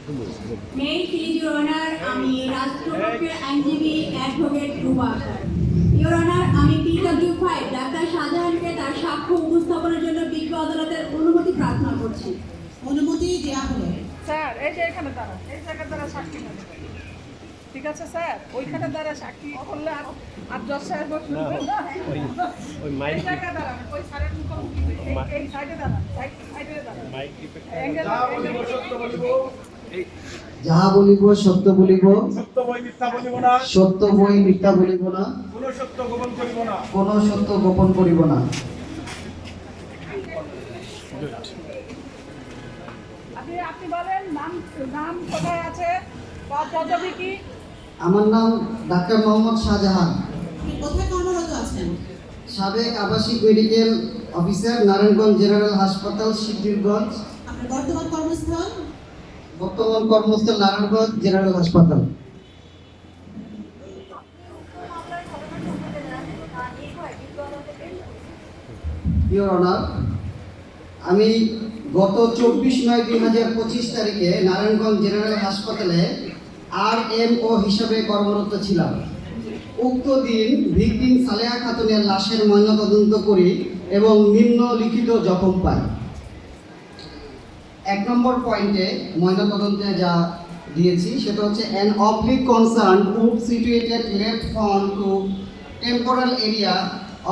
May it please Your Honor, আমি রাষ্ট্রপক্ষের আইনজীবী advocate Ruba Akter. Your Honor, আমি PW5 ডাক্তার শাহজাহানকে তার সাক্ষ্য উপস্থাপনের জন্য বিজ্ঞ আদালতের অনুমতি প্রার্থনা করছি। অনুমতি দেওয়া হলো। স্যার এই যে এখানে দাঁড়ান, এই জায়গার দ্বারা সাক্ষী নেবেন। ঠিক আছে স্যার, ওইখানে দ্বারা সাক্ষী করলে আর জজ সাহেব শুনবেন না। ওই মাইক এই জায়গা দাঁড়ান, ওই স্যারের মুখোমুখি এই সাইডে দাঁড়ান, সাইডে দাঁড়ান। মাইক অ্যাঙ্গেল সত্য বলিব, যাহা বলিব সত্য বলিব, সত্য বই মিথ্যা বলিব না, সত্য বই মিথ্যা বলিব না, কোন সত্য গোপন করিব না, কোন সত্য গোপন করিব না। আপনি বলেন নাম কোথায় আছে, পদবি কি? আমার নাম ডাক্তার মোহাম্মদ শাহজাহান, আপনি কোথায় কর্মরত আছেন? সাবেক আবাসিক মেডিকেল অফিসার, নারায়ণগঞ্জ জেনারেল হাসপাতাল, শিবগঞ্জ। আপনার বর্তমান কর্মস্থল? বর্তমান কর্মস্থল নারায়ণগঞ্জ জেনারেল হাসপাতাল। ইওর অনার, আমি গত 24/9/2025 তারিখে নারায়ণগঞ্জ জেনারেল হাসপাতালে RMO হিসাবে কর্মরত ছিলাম। উক্ত দিন ভিকটিম সালেহা খাতুনের লাশের ময়নাতদন্ত করি এবং নিম্নলিখিত জখম পাই। 1 নম্বর পয়েন্টে ময়নাতদন্তে যা দিয়েছি সেটা হচ্ছে an oblique concern wound situated left front to temporal area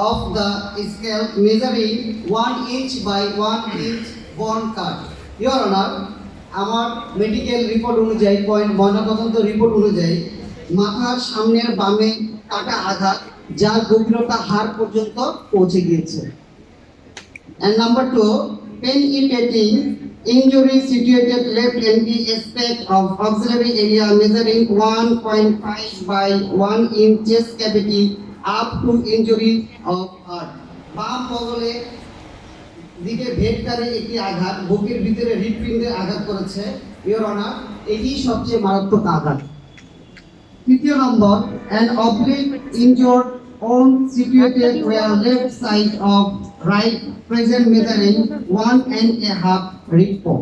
of the scalp measuring 1 inch by 1 inch bone cut. Your Honor, আমার মেডিকেল রিপোর্ট অনুযায়ী ময়নাতদন্ত রিপোর্ট অনুযায়ী মাথার সামনের বামে কাটা আঘাত যার গভীরতা হাড় পর্যন্ত পৌঁছে গিয়েছে। And number 2, penetrating injury situated left ND aspect of auxiliary area measuring 1.5 by 1 inch chest cavity up to injury of heart. বাম বগলে দিকে ভেটকারে একটি আঘাত বুকের ভিতরে হৃৎপিণ্ডে আঘাত করেছে। ইওর অনার, এটি সবচেয়ে মারাত্মক আঘাত। তৃতীয় নম্বর, an oblique injured on situated where left side of right present measuring 1.5 repo.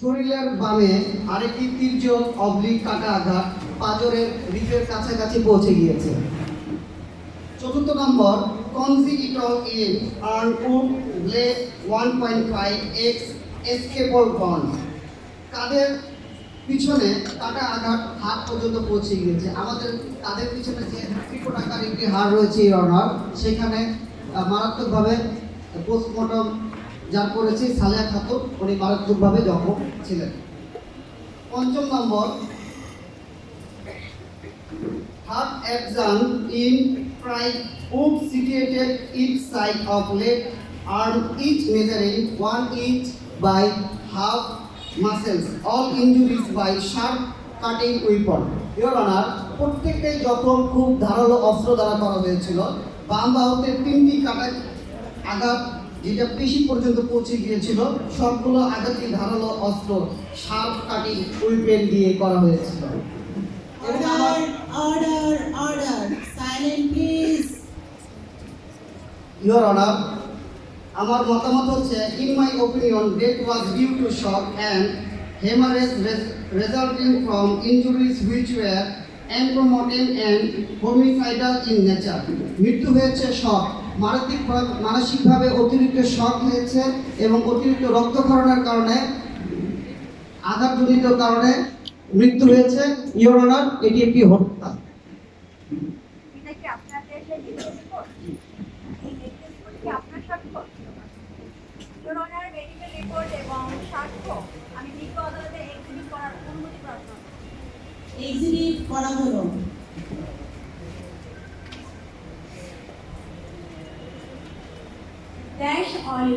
শরীরের বামে আরেকটি তির্যক অবলিক কাটা আঘাত পাঁজরের রিপের কাছাকাছি পৌঁছে গিয়েছে। চতুর্থ নম্বর, congenital in arm wound blade 1.5x escapable bone। কাঁধের পিছনে কাটা আঘাত হাত পর্যন্ত পৌঁছে গিয়েছে। আমাদের কাঁধের পিছনে যে ত্রিকোণাকার একটি হাড় রয়েছে এই অনার, সেখানে মারাত্মকভাবে পোস্টমর্টম যার করেছে সালেহা খাতুন, উনি মারাত্মকভাবে জখম ছিলেন। পঞ্চম নম্বর, heart exam in pride wound situated each side of left arm each measuring 1 inch by half muscles, all injuries by sharp cutting weapon. Your Honor, প্রত্যেকটাই জখম খুব ধারালো অস্ত্র দ্বারা করা হয়েছিল। বাম বাহুতে 3টি কাটা আঘাত যেটা পেশি পর্যন্ত পৌঁছে গিয়েছিল, সবগুলো আঘাতই ধারালো অস্ত্র শার্প কাটিং উইপেন দিয়ে করা হয়েছিল। Order order order, silent please. Your honour, আমার মতামত হচ্ছে, in my opinion death was due to shock and hemorrhage resulting from injuries which were unprompted and homicidal in nature. মৃত্যু হয়েছে শক, মানসিকভাবে অতিরিক্ত শক হয়েছে এবং অতিরিক্ত রক্তক্ষরণের কারণে আঘাতজনিত কারণে মৃত্যু হয়েছে। ইওর অনার, এটি একটি হত্যা। এটা কি আপনার দেশের মেডিকেল রিপোর্ট? এই মেডিকেল রিপোর্ট কি আপনার সাক্ষ্য? Your Honor, মেডিকেল রিপোর্ট এবং সাক্ষ্য আমি বিজ্ঞ আদালতে এক্সিবিট করার অনুমতি প্রার্থনা করছি। এক্সিবিট করা হলো। Dash all